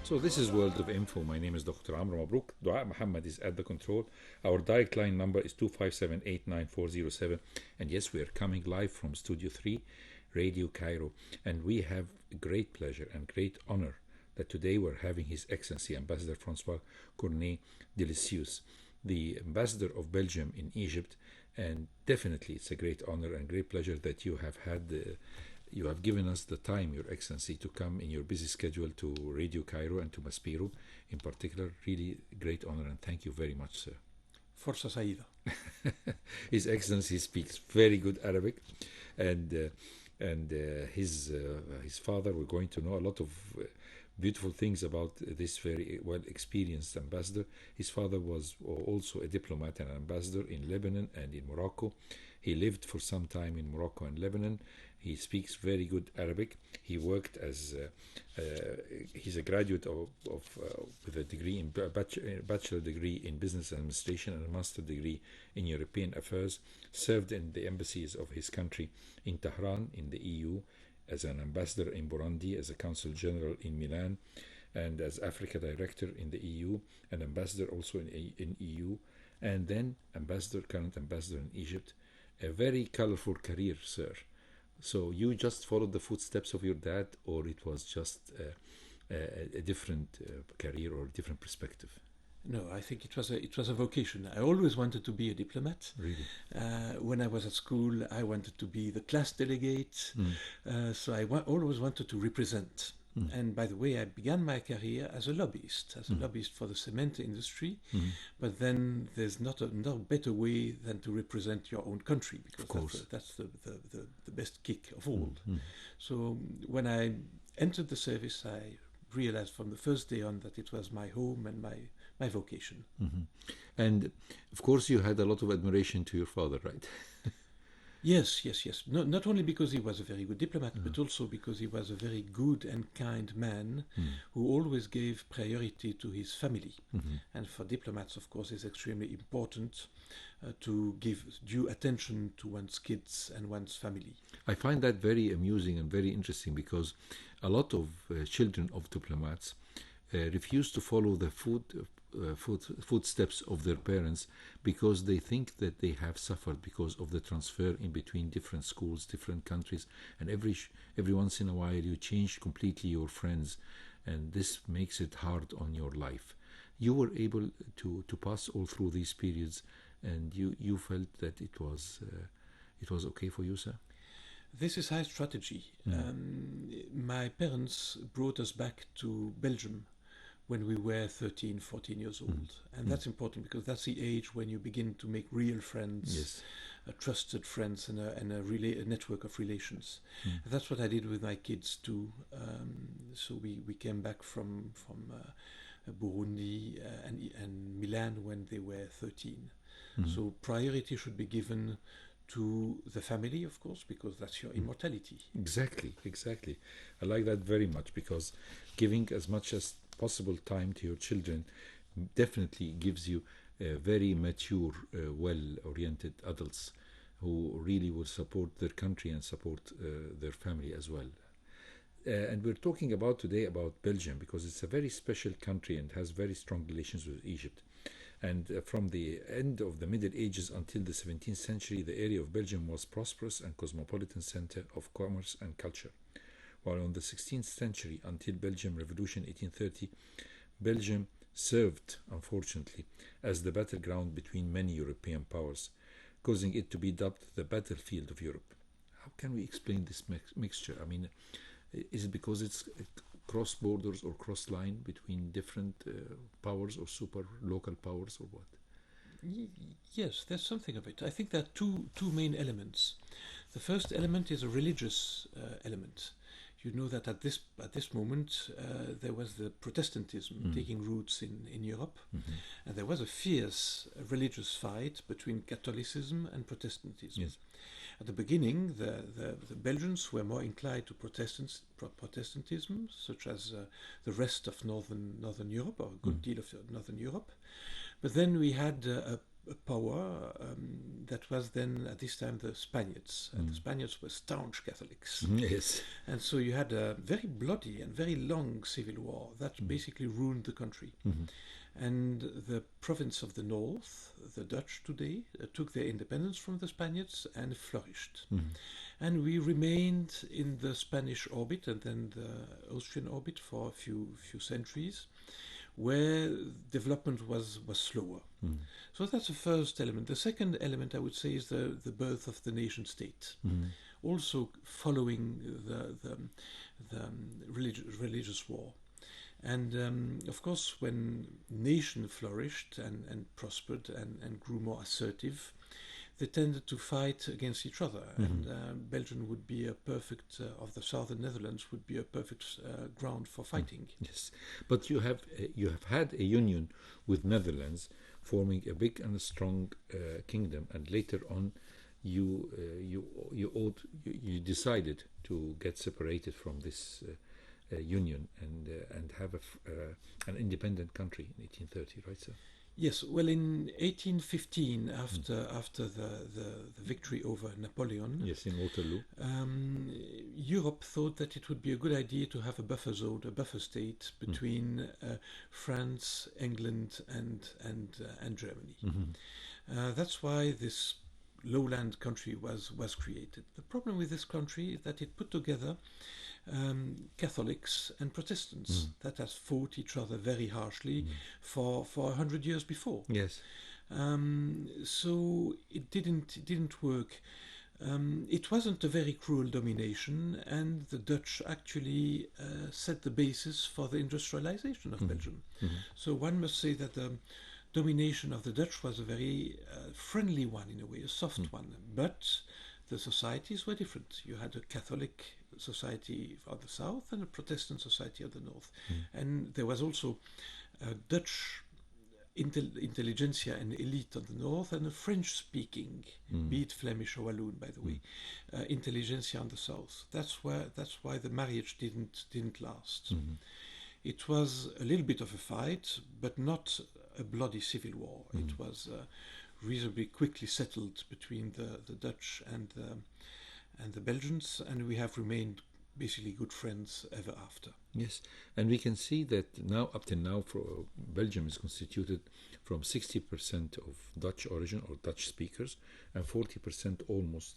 So this is World of Info. My name is Dr. Amr Mabrouk. Dua Muhammad is at the control. Our direct line number is 257-89407. And yes, we are coming live from Studio 3, Radio Cairo. And we have great pleasure and great honor that today we're having His Excellency Ambassador Francois Cornet de l'Zius, the Ambassador of Belgium in Egypt. And definitely it's a great honor and great pleasure that you have had you have given us the time, Your Excellency, to come in your busy schedule to Radio Cairo and to Maspero in particular. Really great honor, and thank you very much, sir. Forza Saida. His Excellency speaks very good Arabic, and his father, we're going to know a lot of beautiful things about this very well experienced ambassador. His father was also a diplomat and ambassador in Lebanon and in Morocco. He lived for some time in Morocco and Lebanon. He speaks very good Arabic. He worked as he's a graduate with a degree in bachelor degree in business administration and a master degree in European affairs. Served in the embassies of his country in Tehran in the EU, as an ambassador in Burundi, as a consul general in Milan, and as Africa director in the EU, and ambassador also in EU, and then current ambassador in Egypt. A very colorful career, sir. So you just followed the footsteps of your dad, or it was just a different career or a different perspective? No, I think it was a vocation. I always wanted to be a diplomat. Really? When I was at school, I wanted to be the class delegate. So I always wanted to represent. And by the way, I began my career as a lobbyist for the cement industry. But then there's no better way than to represent your own country, because that's the best kick of all. So when I entered the service, I realized from the first day on that it was my home and my vocation. And of course you had a lot of admiration to your father, right? Yes. Not only because he was a very good diplomat, but also because he was a very good and kind man who always gave priority to his family. And for diplomats, of course, it's extremely important to give due attention to one's kids and one's family. I find that very amusing and very interesting, because a lot of children of diplomats refuse to follow the footsteps of their parents, because they think that they have suffered because of the transfer in between different schools, different countries, and every once in a while you change completely your friends, and this makes it hard on your life. You were able to pass all through these periods, and you felt that it was okay for you, sir? This is high strategy. My parents brought us back to Belgium when we were 13, 14 years old. And that's important, because that's the age when you begin to make real friends, trusted friends, and a network of relations. That's what I did with my kids too. So we came back from Burundi and Milan when they were 13. So priority should be given to the family, of course, because that's your immortality. Exactly. I like that very much, because giving as much as possible time to your children definitely gives you very mature, well-oriented adults who really will support their country and support their family as well. And we're talking today about Belgium, because it's a very special country and has very strong relations with Egypt. And from the end of the Middle Ages until the 17th century, the area of Belgium was prosperous and cosmopolitan center of commerce and culture. While in the 16th century, until Belgium Revolution 1830, Belgium served, unfortunately, as the battleground between many European powers, causing it to be dubbed the battlefield of Europe. How can we explain this mixture? I mean, is it because it's cross borders or cross line between different powers or super local powers, or what? Yes, there's something of it. I think there are two main elements. The first element is a religious element. You know that at this moment there was the Protestantism taking roots in Europe, and there was a fierce religious fight between Catholicism and Protestantism. Yes. At the beginning, the Belgians were more inclined to Protestantism, such as the rest of Northern Europe, or a good deal of Northern Europe. But then we had power that was then at this time the Spaniards, and the Spaniards were staunch Catholics. Yes. And so you had a very bloody and very long civil war that basically ruined the country. And the province of the north, the Dutch today, took their independence from the Spaniards and flourished. And we remained in the Spanish orbit and then the Austrian orbit for a few centuries, where development was slower. So that's the first element. The second element, I would say, is the birth of the nation state. Also following the religious war. And of course, when nation flourished and prospered and grew more assertive, they tended to fight against each other. And Belgium would be a perfect, of the southern Netherlands, would be a perfect ground for fighting. Yes, but you have had a union with Netherlands, forming a big and a strong kingdom, and later on, you decided to get separated from this union and have an independent country in 1830, right, sir? Yes, well, in 1815, after the victory over Napoleon, yes, in Waterloo, Europe thought that it would be a good idea to have a buffer zone, a buffer state between France, England, and Germany. That's why this lowland country was created. The problem with this country is that it put together Catholics and Protestants that has fought each other very harshly for 100 years before. yes, So it didn't work. It wasn't a very cruel domination, and the Dutch actually set the basis for the industrialization of Belgium. So one must say that the domination of the Dutch was a very friendly one in a way, a soft one, but the societies were different. You had a Catholic society on the south and a Protestant society on the north. And there was also a Dutch intelligentsia and elite on the north and a French-speaking, be it Flemish or Walloon, by the way, intelligentsia on the south. That's why the marriage didn't last. It was a little bit of a fight, but not a bloody civil war. It was reasonably quickly settled between the Dutch and the Belgians, and we have remained basically good friends ever after. yes, and we can see that now, up till now, Belgium is constituted from 60% of Dutch origin or Dutch speakers, and 40% almost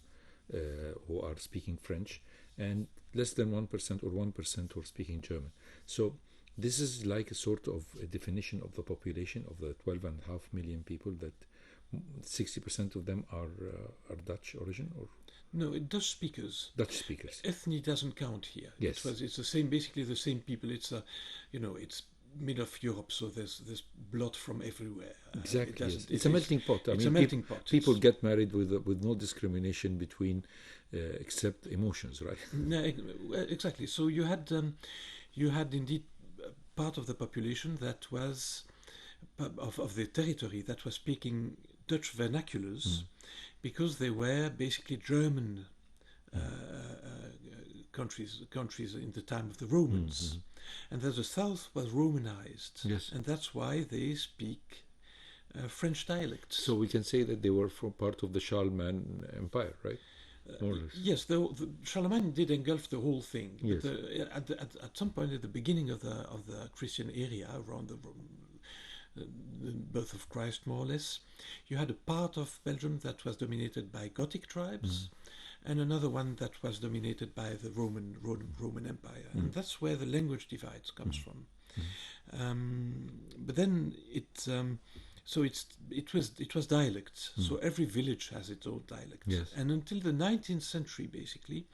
who are speaking French, and less than 1% or 1% who are speaking German. So this is like a sort of a definition of the population of the 12.5 million people, that 60% of them are Dutch origin, or No, Dutch speakers. Dutch speakers. Ethnic doesn't count here. Yes. It's the same, basically the same people. It's it's mid of Europe, so there's blood from everywhere. Exactly. Yes. It's a melting pot. It's a melting pot. People get married with no discrimination between except emotions, right? No, exactly. So you had indeed part of the population that was of the territory that was speaking Dutch vernaculars, because they were basically German countries in the time of the Romans, and that the south was Romanized, Yes. and that's why they speak French dialect. So we can say that they were from part of the Charlemagne Empire, right? More or less. Yes, the Charlemagne did engulf the whole thing. Yes. But at some point at the beginning of the Christian era, around the birth of Christ, more or less, you had a part of Belgium that was dominated by Gothic tribes, and another one that was dominated by the Roman Empire, and that's where the language divide comes from. But then it was dialect. So every village has its own dialect, Yes. and until the 19th century, basically,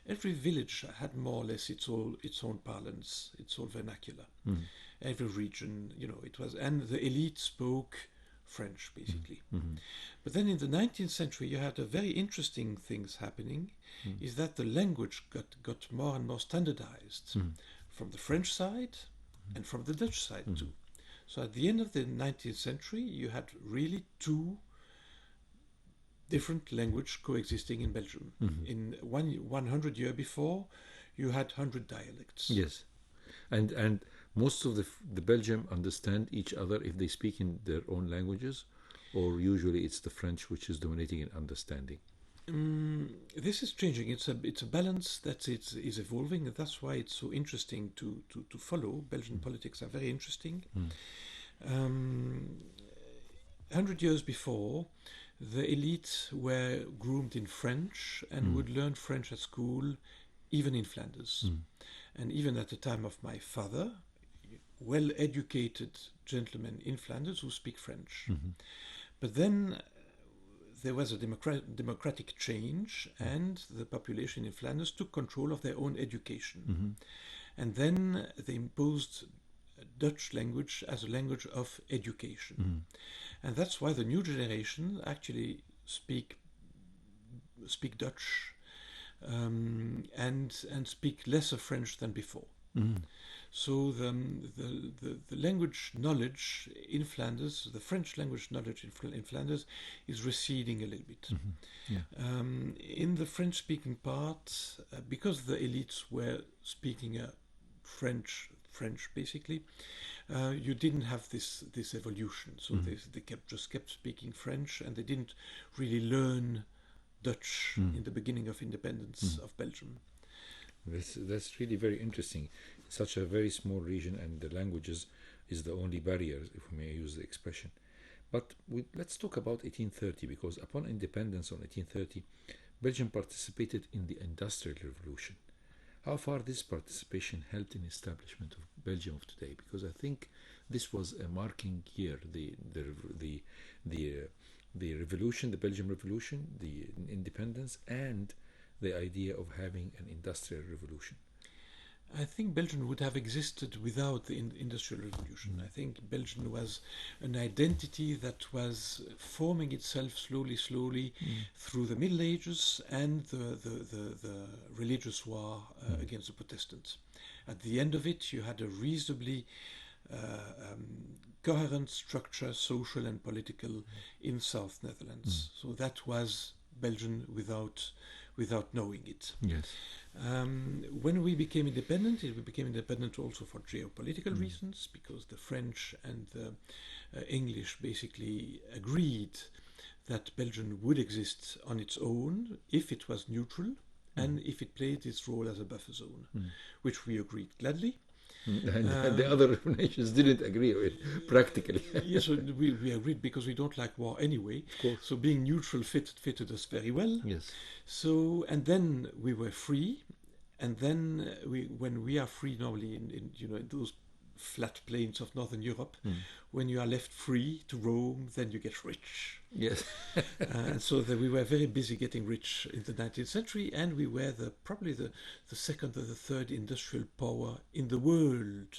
every village had more or less its own parlance, its own vernacular. Every region, it was, and the elite spoke French, basically. But then in the 19th century, you had a very interesting things happening, is that the language got more and more standardized from the French side and from the Dutch side too. So at the end of the 19th century, you had really two different language coexisting in Belgium. In 100 years before, you had 100 dialects. Yes, and most of the Belgium understand each other if they speak in their own languages, or usually it's the French which is dominating in understanding? This is changing. It's a balance that is evolving, and that's why it's so interesting to follow. Belgian politics are very interesting. 100 years before, the elite were groomed in French and would learn French at school, even in Flanders. And even at the time of my father, well-educated gentlemen in Flanders who speak French. But then there was a democratic change, and the population in Flanders took control of their own education. And then they imposed Dutch language as a language of education. And that's why the new generation actually speak Dutch and speak lesser French than before. So the language knowledge in Flanders, the French language knowledge in Flanders, is receding a little bit. In the French-speaking part, because the elites were speaking French basically, you didn't have this evolution. So they kept speaking French, and they didn't really learn Dutch in the beginning of independence of Belgium. That's really very interesting. Such a very small region, and the languages is the only barrier, if we may use the expression. But let's talk about 1830, because upon independence on 1830, Belgium participated in the Industrial Revolution. How far this participation helped in establishment of Belgium of today? Because I think this was a marking year, the revolution, the Belgian Revolution, the independence, and the idea of having an industrial revolution. I think Belgium would have existed without the Industrial Revolution. I think Belgium was an identity that was forming itself slowly through the Middle Ages and the religious war against the Protestants. At the end of it, you had a reasonably coherent structure, social and political, in South Netherlands. So that was Belgium without knowing it. Yes. When we became independent, we became independent also for geopolitical reasons, because the French and the English basically agreed that Belgium would exist on its own if it was neutral and if it played its role as a buffer zone, which we agreed gladly. And the other nations didn't agree with it, practically. Yes, we agreed because we don't like war anyway. Of course. So being neutral fitted us very well. Yes. So, and then we were free, and then when we are free normally in those flat plains of Northern Europe, when you are left free to roam, then you get rich. Yes. And so we were very busy getting rich in the 19th century, and we were probably the second or the third industrial power in the world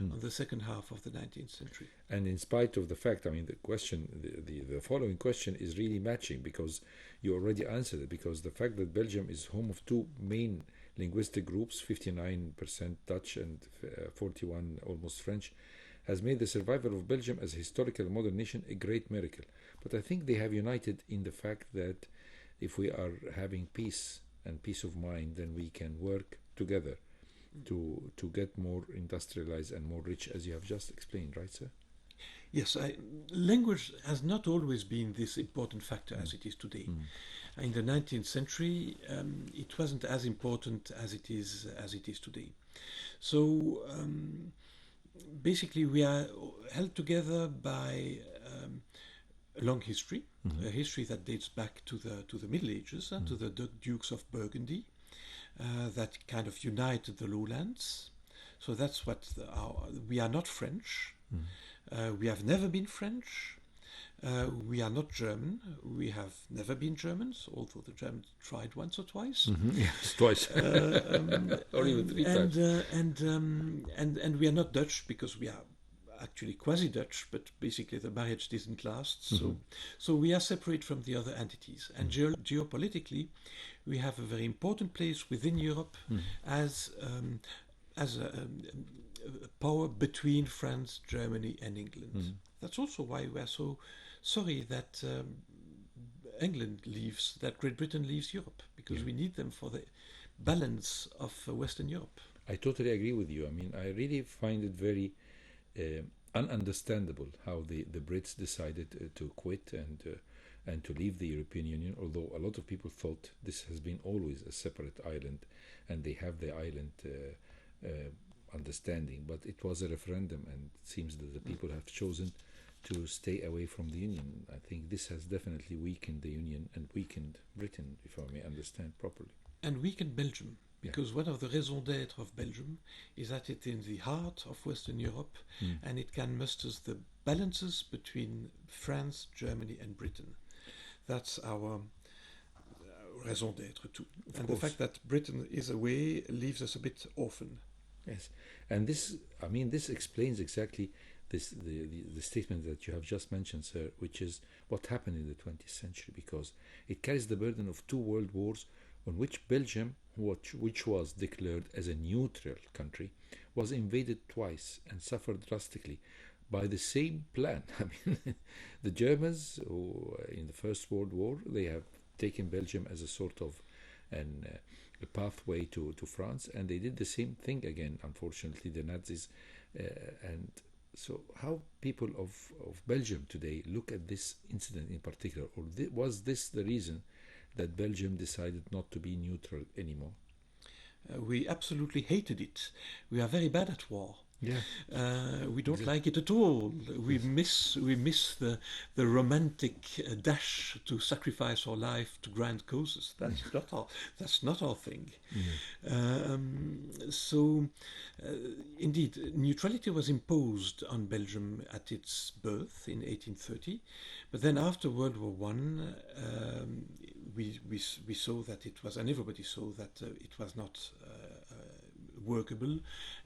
on the second half of the 19th century. And in spite of the fact, I mean, the question, the following question is really matching, because you already answered it, because the fact that Belgium is home of two main linguistic groups, 59% Dutch and 41 almost French, has made the survival of Belgium as a historical modern nation a great miracle. But I think they have united in the fact that if we are having peace and peace of mind, then we can work together to get more industrialized and more rich, as you have just explained, right, sir? Yes, language has not always been this important factor as it is today. In the 19th century, it wasn't as important as it is today. So basically, we are held together by a long history, a history that dates back to the Middle Ages, to the Dukes of Burgundy, that kind of united the lowlands. So that's what we are not French. We have never been French. We are not German. We have never been Germans, although the Germans tried once or twice. Yes, twice, or even three times. And we are not Dutch, because we are actually quasi-Dutch, but basically the marriage didn't last. So we are separate from the other entities. And geopolitically, we have a very important place within Europe as a power between France, Germany, and England. That's also why we are so sorry that England leaves, that Great Britain leaves Europe, because we need them for the balance of Western Europe. I totally agree with you. I mean, I really find it very ununderstandable how the Brits decided to quit and to leave the European Union, although a lot of people thought this has been always a separate island and they have the island understanding. But it was a referendum, and it seems that the people have chosen to stay away from the Union. I think this has definitely weakened the Union and weakened Britain, if I may understand properly. And weakened Belgium, because one of the raison d'être of Belgium is that it's in the heart of Western Europe, and it can muster the balances between France, Germany and Britain. That's our raison d'être too. And the fact that Britain is away leaves us a bit orphan. Yes, and this explains exactly the statement that you have just mentioned, sir, which is what happened in the 20th century, because it carries the burden of two world wars on which Belgium, which was declared as a neutral country, was invaded twice and suffered drastically by the same plan. I mean, the Germans, who, in the First World War, they have taken Belgium as a sort of a pathway to France, and they did the same thing again, unfortunately, the Nazis. And so how people of Belgium today look at this incident in particular, or was this the reason that Belgium decided not to be neutral anymore? We absolutely hated it. We are very bad at war. Yeah, we don't like it at all. We miss the romantic dash to sacrifice our life to grand causes. That's not our thing. So, indeed, neutrality was imposed on Belgium at its birth in 1830, but then after World War One, we saw that it was, and everybody saw that it was not workable,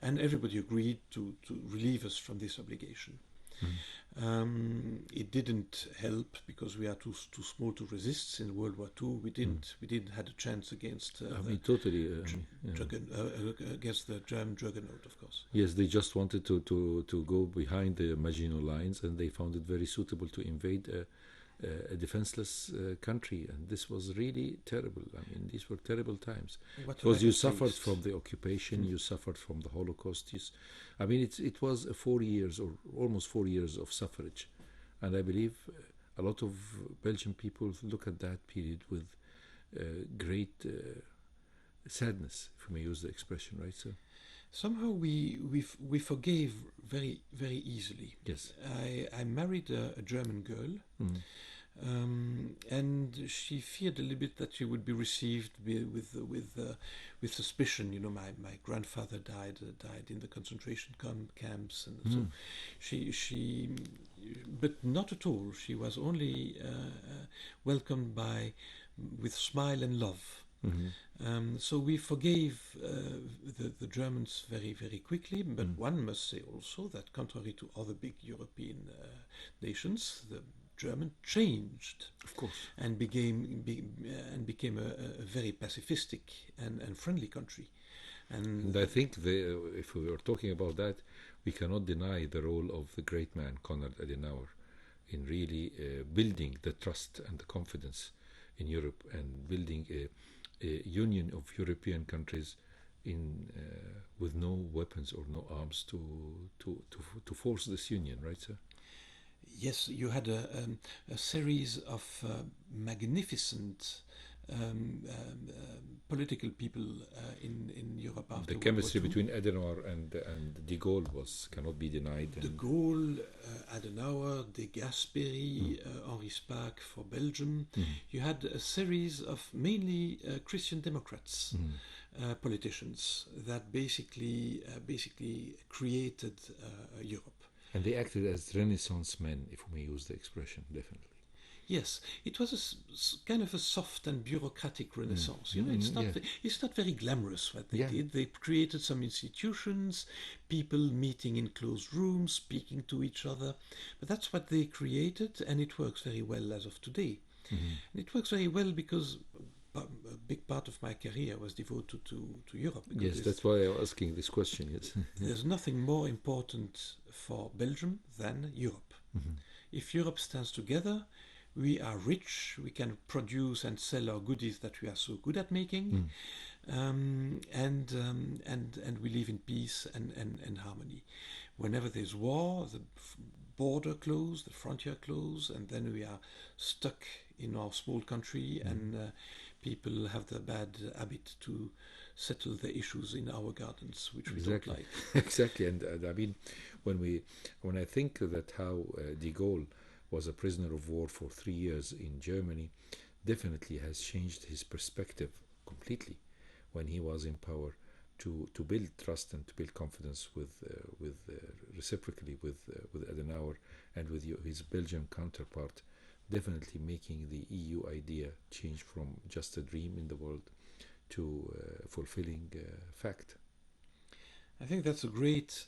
and everybody agreed to relieve us from this obligation. It didn't help because we are too small to resist. In World War II, we didn't had a chance against against the German juggernaut, of course. Yes, they just wanted to go behind the Maginot Lines, and they found it very suitable to invade a defenseless country, and this was really terrible. I mean, these were terrible times, because you suffered from the occupation, you suffered from the Holocaust. I mean, it was 4 years or almost 4 years of suffrage, and I believe a lot of Belgian people look at that period with great sadness, if we may use the expression, right, sir? Somehow we forgave very, very easily. Yes. I married a German girl, and she feared a little bit that she would be received with suspicion. You know, my grandfather died in the concentration camps, and so she, but not at all. She was only welcomed with smile and love. So we forgave the Germans very, very quickly, but one must say also that contrary to other big European nations, the German changed, of course, and became a very pacifistic and friendly country. And I think if we are talking about that, we cannot deny the role of the great man Konrad Adenauer in really building the trust and the confidence in Europe, and building a union of European countries with no weapons or no arms to force this union, right, sir? Yes, you had a series of magnificent political people in Europe after the chemistry between Adenauer and de Gaulle cannot be denied. De Gaulle, Adenauer, de Gasperi, Henri Spaak for Belgium. You had a series of mainly Christian Democrats politicians that basically created Europe. And they acted as Renaissance men, if we may use the expression, definitely. Yes, it was kind of a soft and bureaucratic renaissance. You know, it's not very glamorous what they did. They created some institutions, people meeting in closed rooms, speaking to each other. But that's what they created, and it works very well as of today. And it works very well because a big part of my career was devoted to Europe. Yes, that's why I was asking this question, yes. There's nothing more important for Belgium than Europe. If Europe stands together, we are rich, we can produce and sell our goodies that we are so good at making. and we live in peace and harmony. Whenever there's war, the border closed, the frontier closed, and then we are stuck in our small country, and people have the bad habit to settle the issues in our gardens, which we don't like. Exactly, and I mean, when I think that how de Gaulle was a prisoner of war for 3 years in Germany, definitely has changed his perspective completely when he was in power, to build trust and to build confidence with reciprocally with Adenauer and with his Belgian counterpart, definitely making the EU idea change from just a dream in the world to fulfilling fact. I think that's a great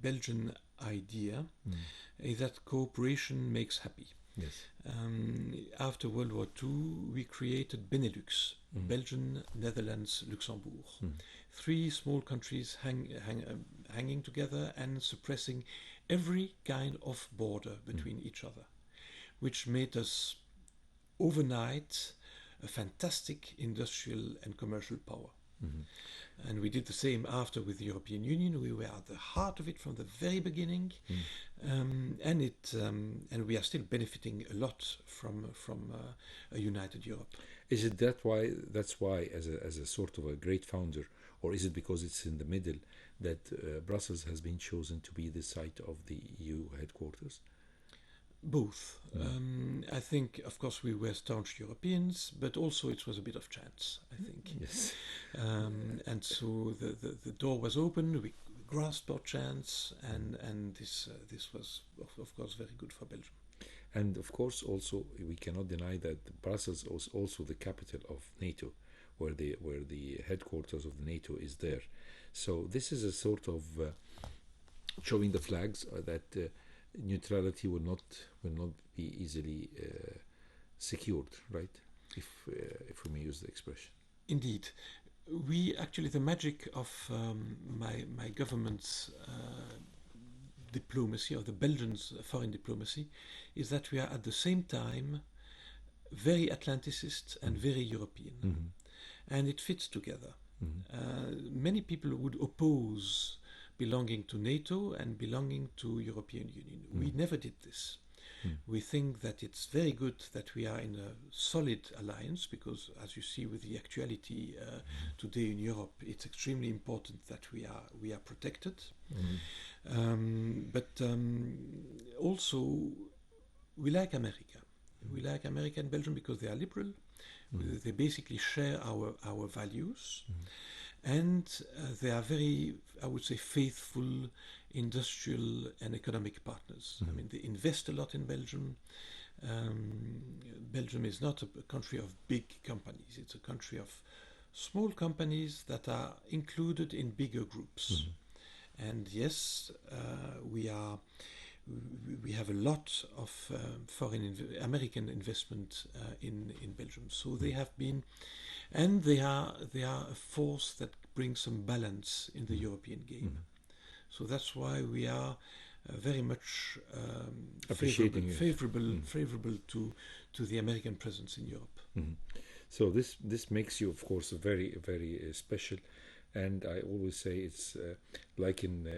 Belgian idea, is that cooperation makes happy. Yes. After World War II, we created Benelux, Belgium, Netherlands, Luxembourg. 3 small countries hanging together and suppressing every kind of border between each other, which made us overnight a fantastic industrial and commercial power. And we did the same after with the European Union. We were at the heart of it from the very beginning, and we are still benefiting a lot from a united Europe. Is it that's why as a sort of a great founder, or is it because it's in the middle that Brussels has been chosen to be the site of the EU headquarters? Both. I think, of course, we were staunch Europeans, but also it was a bit of chance, I think. Yes. And so the door was open, we grasped our chance, and this was, of course, very good for Belgium. And of course, also, we cannot deny that Brussels is also the capital of NATO, where the headquarters of the NATO is there. So this is a sort of showing the flags that neutrality will not be easily secured, right? If we may use the expression. Indeed, we actually, the magic of my government's diplomacy, or the Belgians' foreign diplomacy, is that we are at the same time very Atlanticist and very European, and it fits together. Many people would oppose belonging to NATO and belonging to European Union. We never did this. We think that it's very good that we are in a solid alliance, because, as you see with the actuality today in Europe, it's extremely important that we are protected. But also, we like America. We like America and Belgium because they are liberal. They basically share our values. And they are very, I would say, faithful industrial and economic partners. I mean, they invest a lot in Belgium. Belgium is not a country of big companies. It's a country of small companies that are included in bigger groups. And yes, we have a lot of American investment in Belgium. So they have been, and they are a force that brings some balance in the European game. So that's why we are very much favorable to the American presence in Europe. So this makes you, of course, very, very special. And I always say it's like in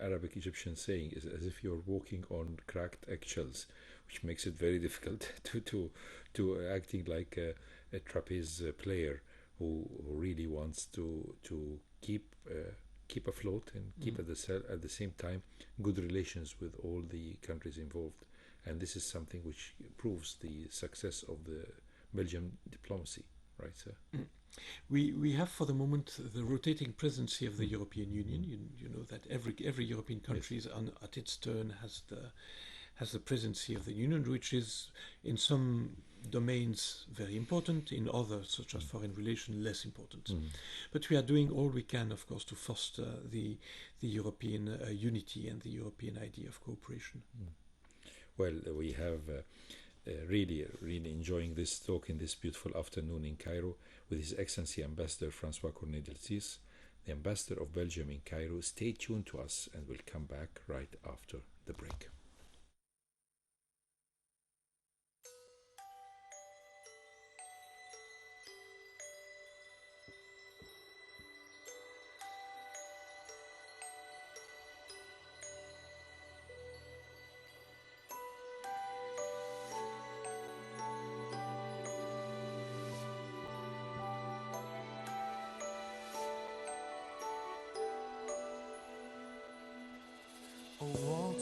Arabic Egyptian saying, is as if you're walking on cracked eggshells, which makes it very difficult to acting like a trapeze player who really wants to keep afloat and keep at the same time good relations with all the countries involved. And this is something which proves the success of the Belgian diplomacy, right, sir? We have for the moment the rotating presidency of the European Union. You know that every European country is at its turn has the presidency of the Union, which is in some domains very important, in others, such as foreign relations, less important. But we are doing all we can, of course, to foster the European unity and the European idea of cooperation. Well, we have really enjoying this talk in this beautiful afternoon in Cairo with His Excellency Ambassador Francois Cornet, the Ambassador of Belgium in Cairo. Stay tuned to us, and we'll come back right after the break.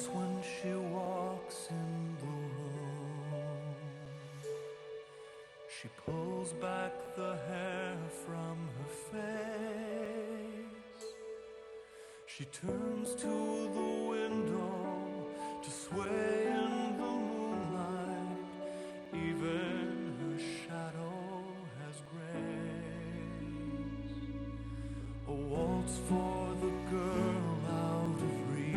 Notice when she walks in the room, she pulls back the hair from her face. She turns to the window to sway in the moonlight. Even her shadow has grace. A waltz for the girl out of reach.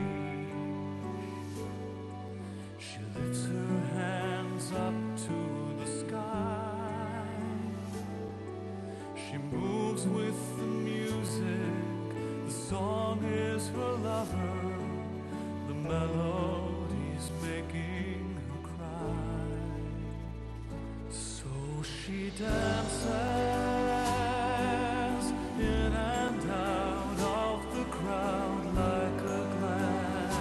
She lifts her hands up to the sky. She moves with the music. The song is her lover. The melody's making her cry. So she dances in and out of the crowd like a glance.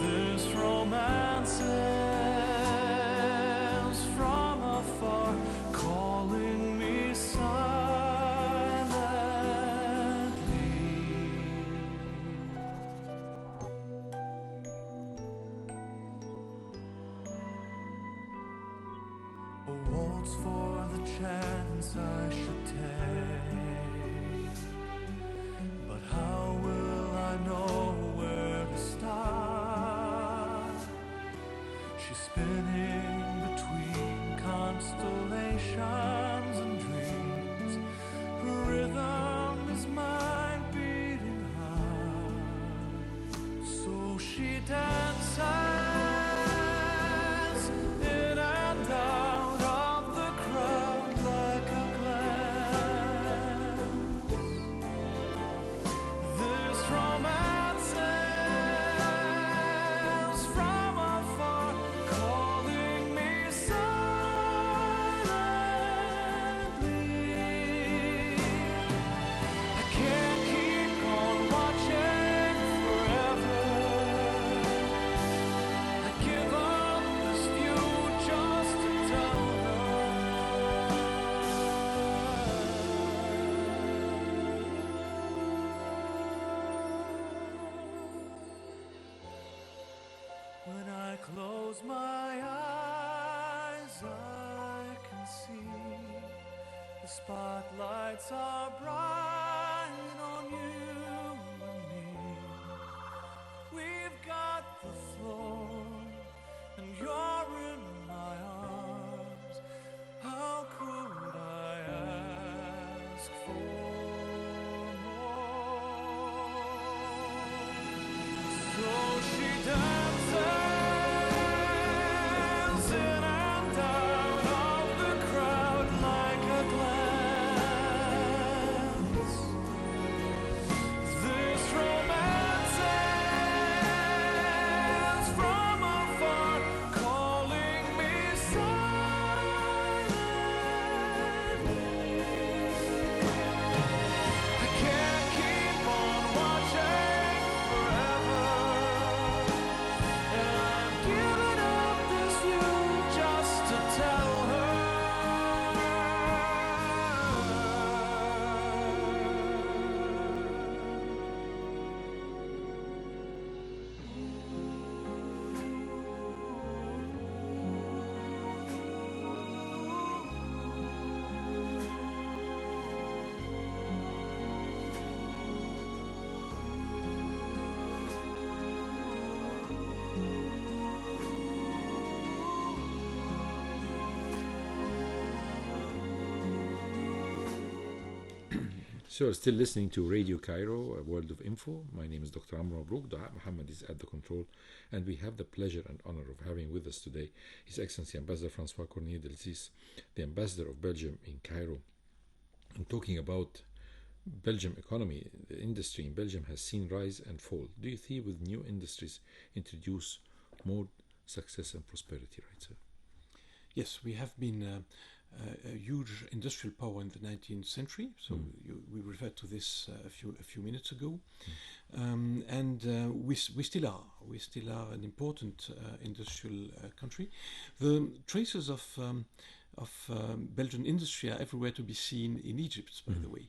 This romance is from afar, calling me silently. A waltz for the chance I should take. But how will I know where to start? She's spinning between constellations and dreams. Her rhythm is mine beating hard. So she dances in and out of the crowd like a glance. This romance is from afar, calling me silently. I can't keep on watching forever. I give up this view just to tell her. When I close my eyes, I can see the spotlights are bright on you and me. We've got the floor, and you're in my arms. How could I ask for more? So she dances in and out of the crowd like a glance. This romance is from afar, calling me silently. I can't keep on watching forever, and I'm giving up this view just to tell her. So, still listening to Radio Cairo, a world of info. My name is Dr. Amr Mabrouk. Dua Muhammad is at the control, and we have the pleasure and honor of having with us today His Excellency Ambassador Francois Cornet, the Ambassador of Belgium in Cairo. I'm talking about Belgium economy. The industry in Belgium has seen rise and fall. Do you see with new industries introduce more success and prosperity, right, sir? Yes, we have been a huge industrial power in the 19th century. So we referred to this a few minutes ago, and we still are. We still are an important industrial country. The traces of Belgian industry are everywhere to be seen in Egypt, by the way.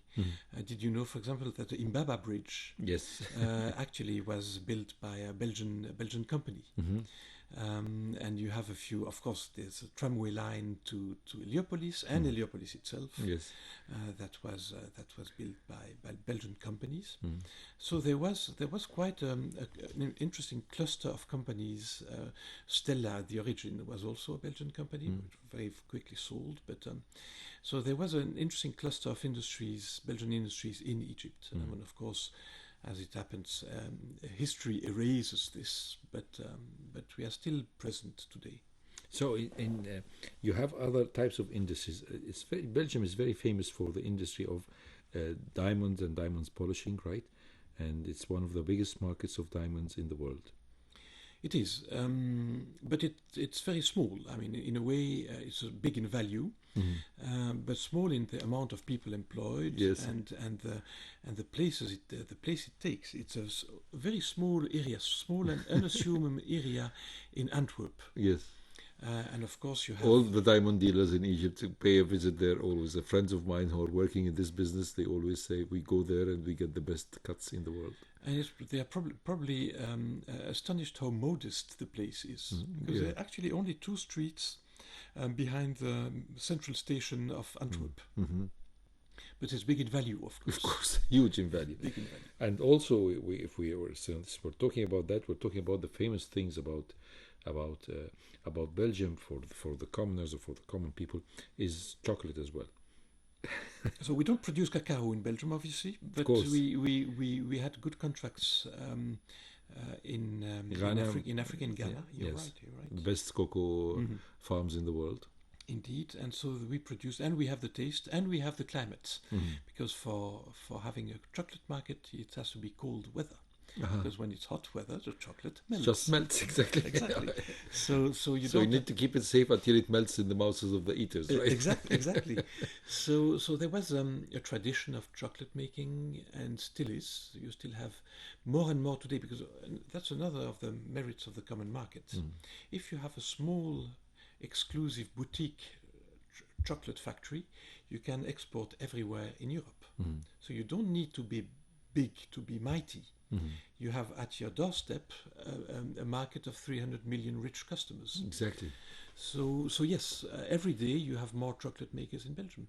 Did you know, for example, that the Imbaba Bridge Yes. actually was built by a Belgian company? And you have a few, of course, there's a tramway line to Heliopolis and Heliopolis itself. Yes. That was built by Belgian companies. So there was quite an interesting cluster of companies. Stella, at the origin, was also a Belgian company, which very quickly sold. But so there was an interesting cluster of industries, Belgian industries in Egypt. And of course, as it happens, history erases this, but we are still present today. So you have other types of industries. Belgium is very famous for the industry of diamonds and diamonds polishing, right? And it's one of the biggest markets of diamonds in the world. It is, but it's very small. I mean, in a way, it's big in value, but small in the amount of people employed. Yes. and the places the place it takes. It's a very small area, small and unassuming area in Antwerp. Yes. And of course, you have All the diamond dealers in Egypt pay a visit there always. The friends of mine who are working in this business, they always say, we go there and we get the best cuts in the world. And they are probably astonished how modest the place is, because there are actually only 2 streets behind the central station of Antwerp. But it's big in value, of course. Of course, huge in value. Big in value. And also, if we're talking about that, we're talking about the famous things about Belgium for the commoners or for the common people is chocolate as well. So we don't produce cacao in Belgium, obviously, but course. we had good contracts in Africa, in Ghana. You're Yes. right. The best cocoa farms in the world. Indeed, and so we produce, and we have the taste, and we have the climate, because for having a chocolate market, it has to be cold weather. Because when it's hot weather, the chocolate melts. Just melts, exactly. Exactly. So you So don't you need to keep it safe until it melts in the mouths of the eaters, right? Exactly. So there was a tradition of chocolate making, and still is. You still have more and more today, because that's another of the merits of the common market. If you have a small, exclusive boutique chocolate factory, you can export everywhere in Europe. So you don't need to be big to be mighty. You have at your doorstep a market of 300 million rich customers. Exactly. So yes, every day you have more chocolate makers in Belgium,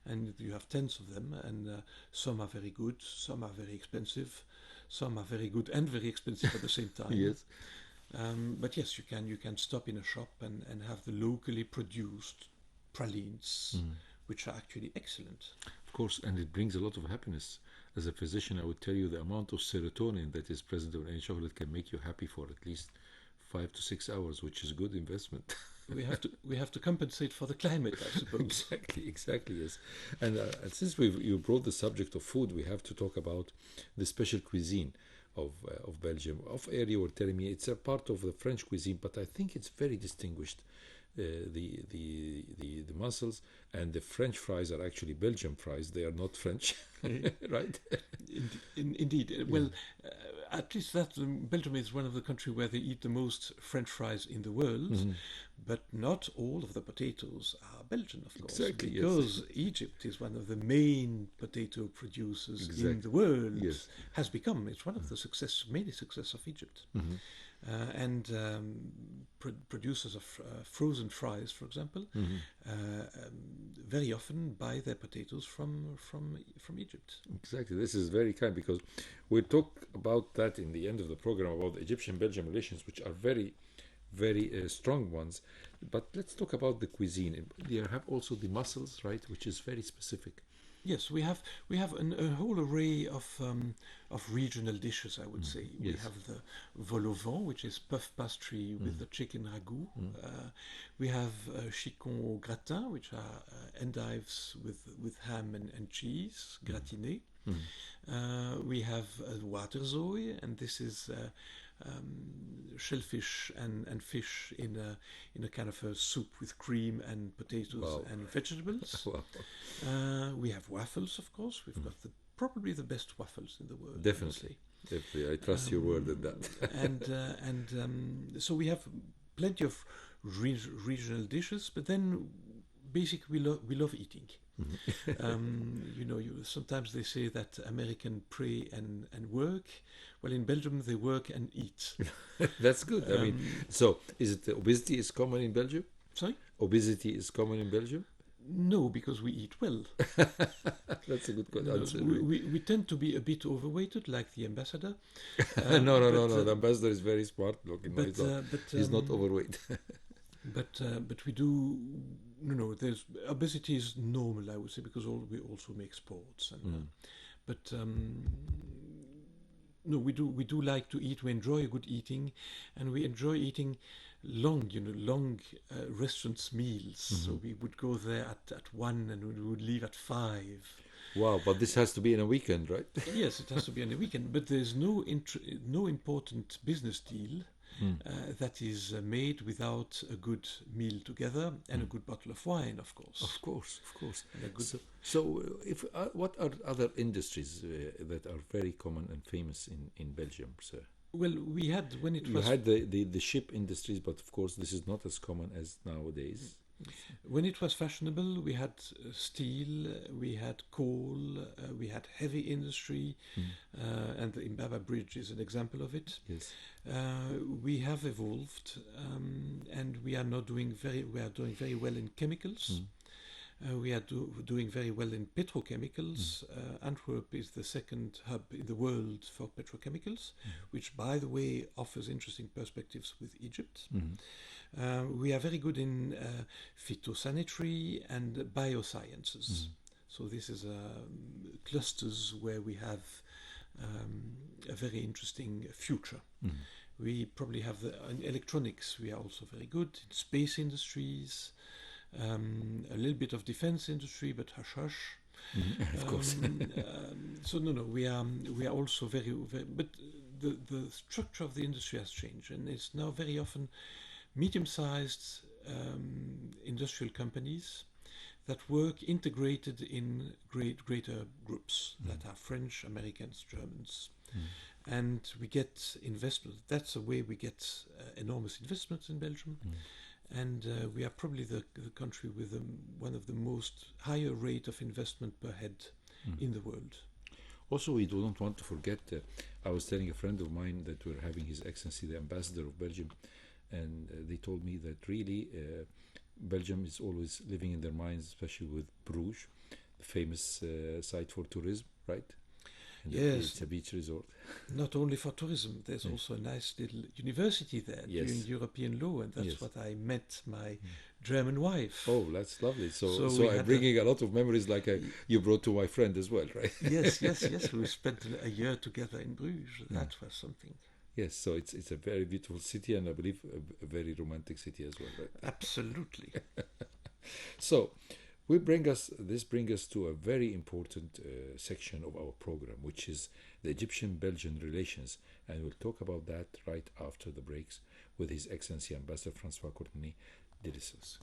and you have tens of them, and some are very good, some are very expensive, some are very good and very expensive at the same time. Yes. But yes, you can stop in a shop and have the locally produced pralines, which are actually excellent. Of course, and it brings a lot of happiness. As a physician, I would tell you the amount of serotonin that is present in any chocolate can make you happy for at least 5 to 6 hours, which is good investment. We have to compensate for the climate, I suppose. Exactly, yes. And since you brought the subject of food, we have to talk about the special cuisine of Belgium. Off air, you were telling me it's a part of the French cuisine, but I think it's very distinguished. The mussels and the French fries are actually Belgian fries. They are not French, right? Indeed. Well, at least that Belgium is one of the countries where they eat the most French fries in the world, but not all of the potatoes are Belgian, of course, Exactly, yes. because Egypt is one of the main potato producers in the world. Yes. Has become. It's one of the many success of Egypt. And producers of frozen fries, for example, very often buy their potatoes from Egypt. Exactly. This is very kind, because we'll talk about that in the end of the program about the Egyptian-Belgian relations, which are very, very strong ones. But let's talk about the cuisine. You have also the mussels, right, which is very specific. Yes, we have a whole array of regional dishes, I would say. We Yes. have the vol au vent, which is puff pastry with the chicken ragout. We have chicon au gratin, which are endives with ham and cheese, gratiné. We have waterzooi, and this is shellfish and fish in a kind of a soup with cream and potatoes and vegetables. Wow. We have waffles, of course. We've got probably the best waffles in the world. Definitely. Definitely. I trust your word in that. So we have plenty of regional dishes, but then basically we love eating. You know, sometimes they say that American pray and work. Well, in Belgium they work and eat. That's good. I mean, so is it obesity is common in Belgium? Sorry? Obesity is common in Belgium? No, because we eat well. That's a good No, answer. we tend to be a bit overweighted, like the ambassador. No. The ambassador is very smart looking. No, But he's not overweight. but we do no. There's obesity is normal, I would say, because we also make sports. And, but no, we do like to eat. We enjoy good eating, and we enjoy eating long restaurants meals. So we would go there at 1 and we would leave at 5. Wow, but this has to be in a weekend, right? Yes, it has to be on the weekend, but there's no important business deal that is made without a good meal together and a good bottle of wine, of course. Of course. And a good So if what are other industries that are very common and famous in Belgium, sir? Well, we had when it You was had the ship industries, but of course this is not as common as nowadays. when it was fashionable. We had steel, we had coal, we had heavy industry, and the Imbaba Bridge is an example of it. Yes. We have evolved, and we are doing very well in chemicals. We are doing very well in petrochemicals. Antwerp is the second hub in the world for petrochemicals, which, by the way, offers interesting perspectives with Egypt. We are very good in phytosanitary and biosciences. So this is clusters where we have a very interesting future. We probably have in electronics. We are also very good in space industries. A little bit of defense industry, but hush hush. Of course. So we are also very, but the structure of the industry has changed, and it's now very often medium-sized industrial companies that work integrated in greater groups that are French, Americans, Germans. And we get investment. That's the way we get enormous investments in Belgium. And we are probably the country with one of the most higher rate of investment per head in the world. Also, we don't want to forget, I was telling a friend of mine that we're having His Excellency the Ambassador of Belgium, and they told me that really Belgium is always living in their minds, especially with Bruges, the famous site for tourism, right? And Yes. It's a beach resort. Not only for tourism, there's also a nice little university there doing European law, and that's what I met my German wife. Oh, that's lovely. So we I'm had bringing a lot of memories like you brought to my friend as well, right? Yes. We spent a year together in Bruges. That was something. Yes, so it's a very beautiful city, and I believe a very romantic city as well, right? Absolutely. So this brings us to a very important section of our program, which is the Egyptian-Belgian relations, and we'll talk about that right after the breaks with His Excellency Ambassador Francois Cornet. Delicious.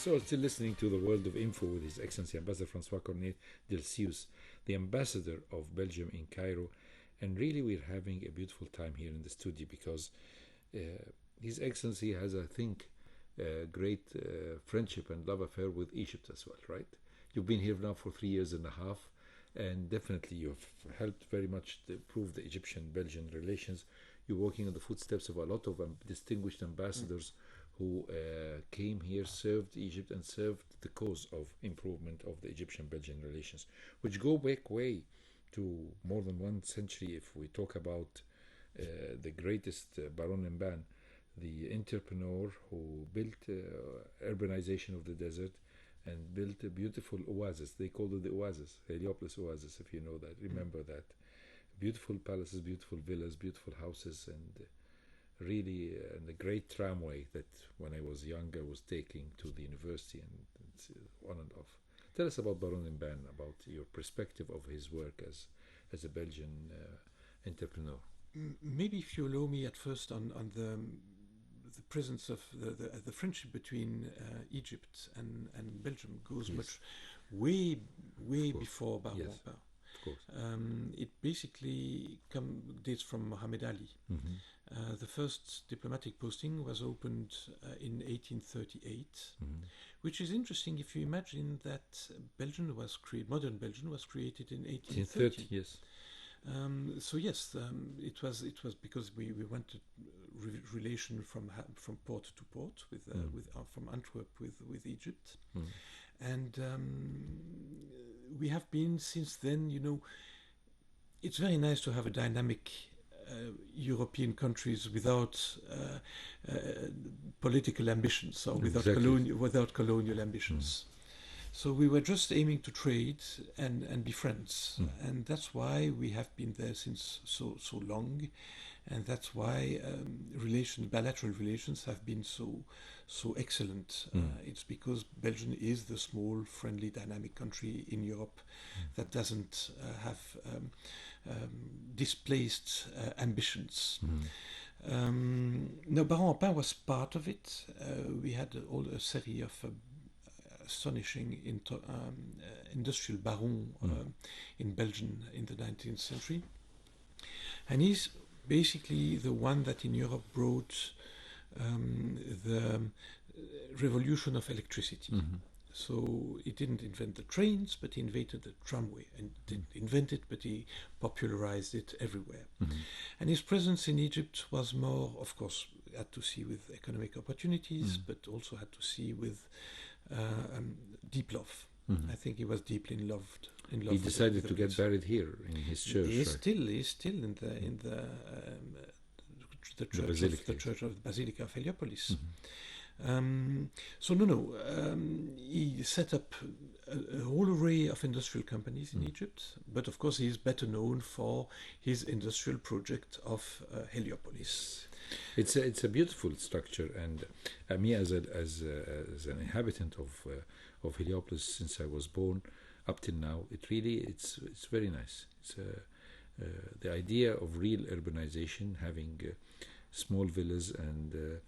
So, still listening to the World of Info with His Excellency Ambassador Francois Cornet del Zeus, the Ambassador of Belgium in Cairo. And really, we're having a beautiful time here in the studio because His Excellency has, I think, a great friendship and love affair with Egypt as well, right? You've been here now for 3 years and a half, and definitely you've helped very much to improve the Egyptian-Belgian relations. You're walking in the footsteps of a lot of distinguished ambassadors who came here, served Egypt, and served the cause of improvement of the Egyptian-Belgian relations, which go back way to more than 1 century. If we talk about the greatest Baron Mban, the entrepreneur who built urbanization of the desert and built a beautiful oasis. They called it the oasis, Heliopolis Oasis, if you know that. Remember that. Beautiful palaces, beautiful villas, beautiful houses, and really and a great tramway that when I was younger was taking to the university, and it's on and off. Tell us about Baron Mban, about your perspective of his work as a Belgian entrepreneur. Maybe if you allow me at first on the presence of the friendship between Egypt and Belgium goes much way before Baron Mban. Of course. It basically dates from Muhammad Ali. The first diplomatic posting was opened in 1838, which is interesting if you imagine that modern Belgium was created in 1830. Yes. So yes, it was because we wanted relation from port to port from Antwerp with Egypt, and we have been since then. You know, it's very nice to have a dynamic European countries without political ambitions or without colonial ambitions. So we were just aiming to trade and be friends, and that's why we have been there since so long, and that's why bilateral relations have been so excellent. It's because Belgium is the small, friendly, dynamic country in Europe that doesn't have displaced ambitions. No, Baron Mban was part of it. We had a series of astonishing industrial baron in Belgium in the 19th century, and he's basically the one that in Europe brought the revolution of electricity. So he didn't invent the trains, but he invented the tramway, and didn't invent it, but he popularized it everywhere. And his presence in Egypt was more, of course, had to see with economic opportunities, but also had to see with deep love. I think he was deeply in love. He decided to get buried here in his church. He's still in the church of the Basilica of Heliopolis. He set up a whole array of industrial companies in Egypt, but of course he is better known for his industrial project of Heliopolis. It's a beautiful structure, and me as an inhabitant of Heliopolis since I was born up till now, it's very nice. It's the idea of real urbanization, having small villas and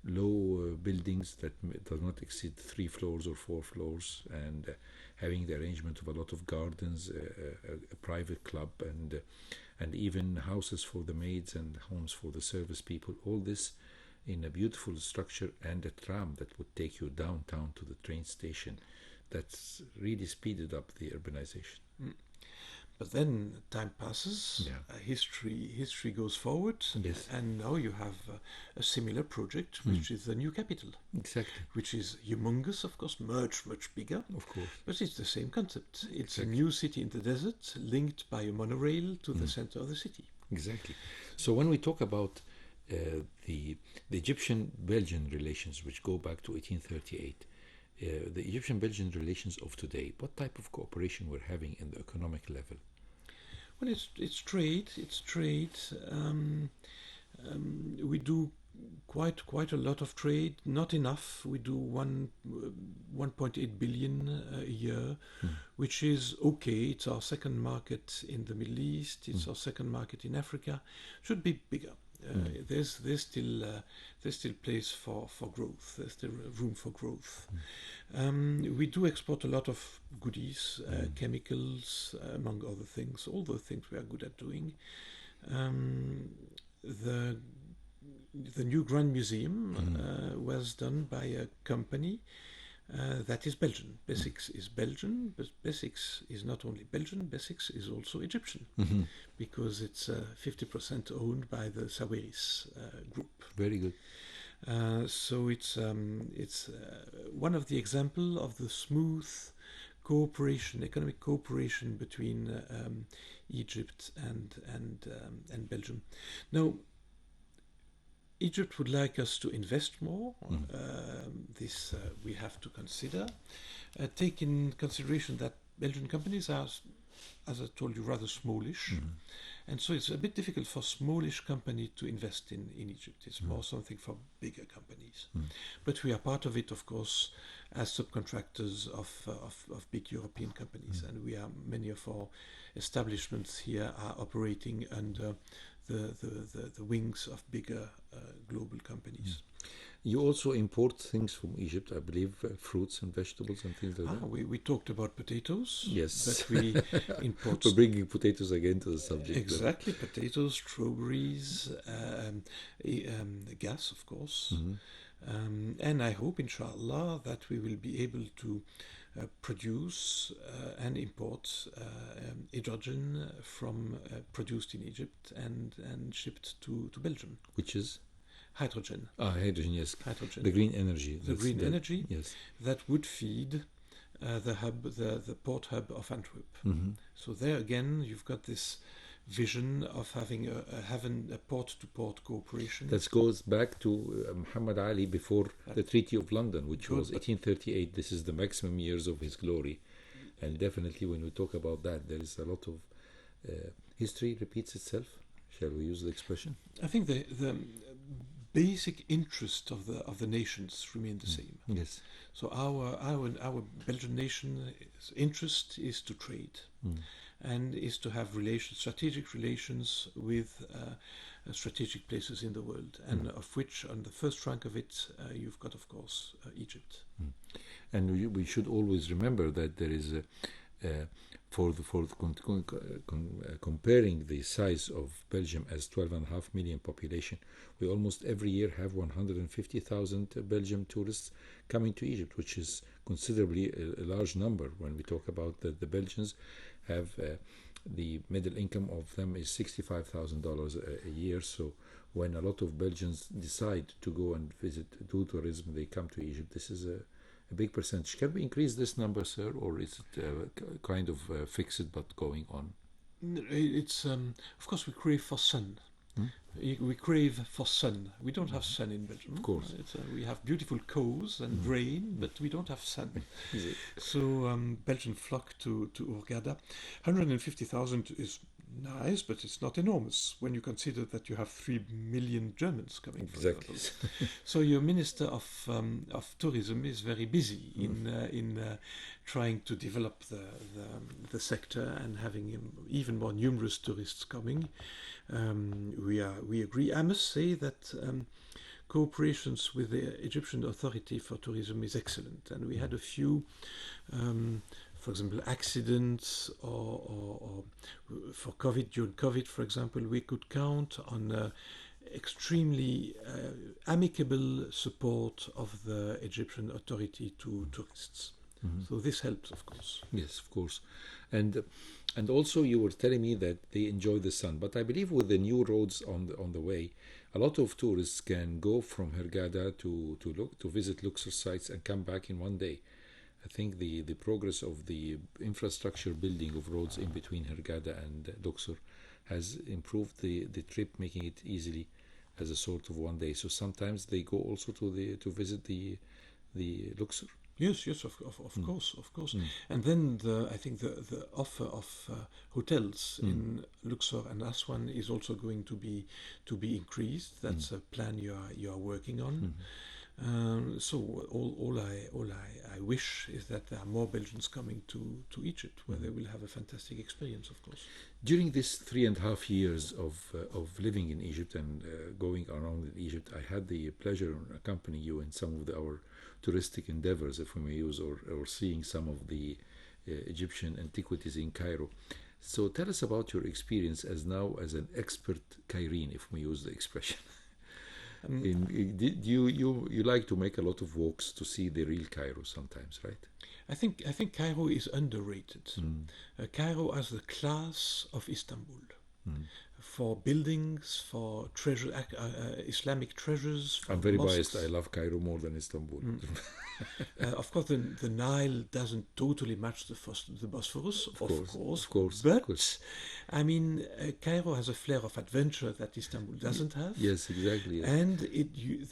low buildings that does not exceed 3 floors or 4 floors, and having the arrangement of a lot of gardens, a private club, and even houses for the maids and homes for the service people. All this in a beautiful structure, and a tram that would take you downtown to the train station. That's really speeded up the urbanization. But then time passes, history goes forward, and now you have a similar project, which is the new capital. Exactly. Which is humongous, of course, much bigger. Of course. But it's the same concept. It's a new city in the desert, linked by a monorail to the center of the city. Exactly. So when we talk about the Egyptian-Belgian relations, which go back to 1838, the Egyptian-Belgian relations of today, what type of cooperation we're having in the economic level? Well, it's trade. We do quite a lot of trade. Not enough. We do 1.8 billion a year, which is okay. It's our second market in the Middle East. It's our second market in Africa. Should be bigger. There's still place for growth. There's still room for growth. We do export a lot of goodies, chemicals, among other things. All the things we are good at doing. The new Grand Museum was done by a company that is Belgian. Besics is Belgian, but Besics is not only Belgian, Besics is also Egyptian, because it's 50% owned by the Sawiris group. Very good. So it's one of the example of the smooth cooperation, economic cooperation between Egypt and Belgium. Now, Egypt would like us to invest more. This we have to consider. Take in consideration that Belgian companies are, as I told you, rather smallish. And so it's a bit difficult for smallish company to invest in Egypt. It's more something for bigger companies. But we are part of it, of course, as subcontractors of big European companies. And many of our establishments here are operating under the wings of bigger global companies. You also import things from Egypt, I believe, fruits and vegetables and things like that. We talked about potatoes. Yes. But we import... We're bringing potatoes again to the subject. Exactly, potatoes, strawberries, gas, of course. And I hope, inshallah, that we will be able to produce and import hydrogen from produced in Egypt and shipped to Belgium. Which is? Hydrogen. Hydrogen, yes. Hydrogen. The green energy. The green energy, yes. That would feed the port hub of Antwerp. So there again, you've got this vision of having a port-to-port cooperation. That goes back to Muhammad Ali before the Treaty of London, which was 1838. This is the maximum years of his glory. And definitely when we talk about that, there is a lot of history repeats itself. Shall we use the expression? I think the basic interest of the nations remain the same. Yes. So our Belgian nation's interest is to trade. And is to have strategic relations with strategic places in the world, and of which, on the first rank of it, you've got, of course, Egypt. And we should always remember that there is, comparing the size of Belgium as 12.5 million population, we almost every year have 150,000 Belgian tourists coming to Egypt, which is considerably a large number. When we talk about the Belgians have the middle income of them is $65,000 a year. So when a lot of Belgians decide to go and do tourism, they come to Egypt. This is a big percentage. Can we increase this number, sir, or is it kind of fixed but going on? It's of course we crave for sun. We crave for sun. We don't have sun in Belgium. Of course. We have beautiful coals and rain, but we don't have sun. So Belgians flock to Hurghada. 150,000 is nice, but it's not enormous when you consider that you have 3 million Germans coming. Exactly. So your Minister of Tourism is very busy in trying to develop the sector and having even more numerous tourists coming. We agree. I must say that cooperations with the Egyptian Authority for Tourism is excellent, and we had a few, for example, accidents or for COVID, during COVID, for example, we could count on extremely amicable support of the Egyptian Authority to tourists. So this helps, of course. Yes, of course. And also you were telling me that they enjoy the sun, but I believe with the new roads on the way, a lot of tourists can go from Hurghada to visit Luxor sites and come back in one day. I think the progress of the infrastructure building of roads in between Hurghada and Luxor has improved the trip, making it easily as a sort of one day. So sometimes they go also to visit the Luxor. Yes, of course. And then I think the offer of hotels in Luxor and Aswan is also going to be increased. That's a plan you are working on. So all I wish is that there are more Belgians coming to Egypt, where they will have a fantastic experience, of course. During this 3.5 years of living in Egypt and going around in Egypt, I had the pleasure of accompanying you in some of our touristic endeavors, if we may use, or seeing some of the Egyptian antiquities in Cairo. So tell us about your experience as now as an expert Cairene, if we use the expression. Did you like to make a lot of walks to see the real Cairo sometimes, right? I think Cairo is underrated. Cairo has the class of Istanbul. For buildings, for treasure, Islamic treasures. For I'm very mosques. biased. I love Cairo more than Istanbul. Of course, the Nile doesn't totally match the Bosphorus, of course. But, I mean, Cairo has a flair of adventure that Istanbul doesn't have. Yes, exactly. Yes. And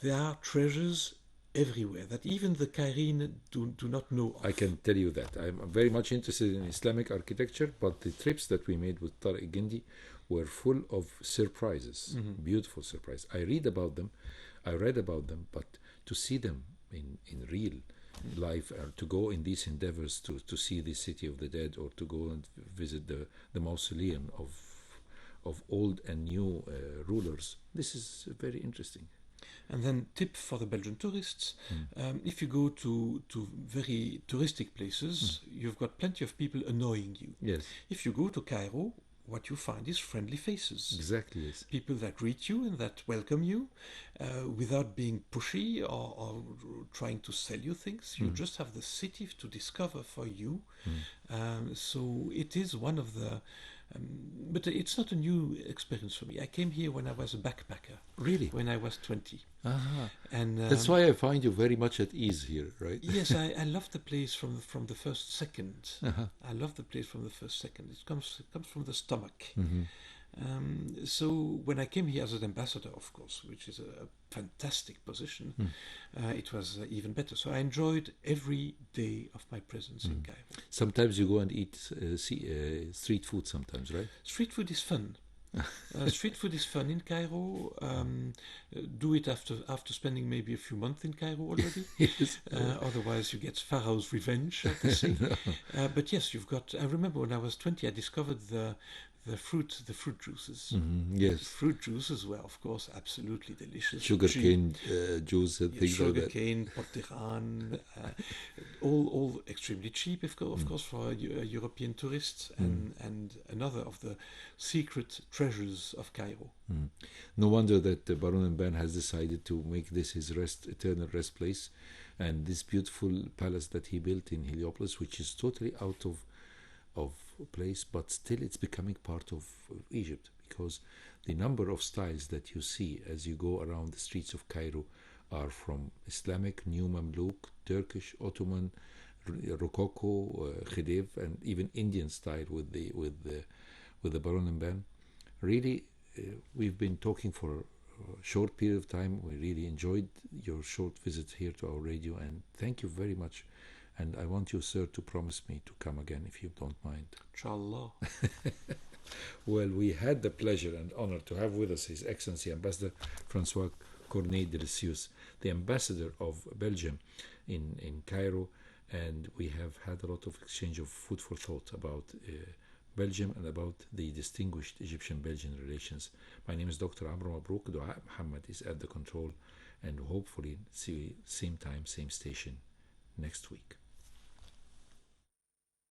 there are treasures everywhere that even the Cairene do not know of. I can tell you that. I'm very much interested in Islamic architecture, but the trips that we made with Tariq Gindi were full of surprises, beautiful surprises. I read about them, but to see them in real life, or to go in these endeavors to see the city of the dead, or to go and visit the mausoleum of old and new rulers, this is very interesting. And then tip for the Belgian tourists, if you go to very touristic places, you've got plenty of people annoying you. Yes. If you go to Cairo, what you find is friendly faces. Exactly, yes. People that greet you and that welcome you without being pushy or trying to sell you things. You just have the city to discover for you. So it is one of the... but it's not a new experience for me. I came here when I was a backpacker. Really? When I was 20. And that's why I find you very much at ease here, right? Yes, I love the place from the first second. I love the place from the first second. It comes from the stomach. So when I came here as an ambassador, of course, which is a fantastic position, it was even better. So I enjoyed every day of my presence in Cairo. Sometimes you go and eat street food sometimes, right? Street food is fun. Street food is fun in Cairo. Do it after spending maybe a few months in Cairo already. Yes. Otherwise, you get Pharaoh's revenge, I have to say. But yes, you've got. I remember when I was 20, I discovered the fruit juices. Yes. Fruit juices were, of course, absolutely delicious. Sugarcane juice and things like that. Sugarcane, portiran, all extremely cheap, of course, for European tourists, and another of the secret treasures of Cairo. No wonder that Baron Mban has decided to make this his eternal rest place, and this beautiful palace that he built in Heliopolis, which is totally out of place, but still it's becoming part of Egypt, because the number of styles that you see as you go around the streets of Cairo are from Islamic, New Mamluk, Turkish, Ottoman, Rococo, Khedive, and even Indian style with the Baron Mban. Really, we've been talking for a short period of time. We really enjoyed your short visit here to our radio, and thank you very much. And I want you, sir, to promise me to come again, if you don't mind. Inshallah. Well, we had the pleasure and honor to have with us His Excellency Ambassador Francois Cornet de Lisius, the Ambassador of Belgium in Cairo, and we have had a lot of exchange of food for thought about Belgium and about the distinguished Egyptian-Belgian relations. My name is Dr. Amr Mabrouk. Dua Muhammad is at the control, and hopefully see same time, same station next week.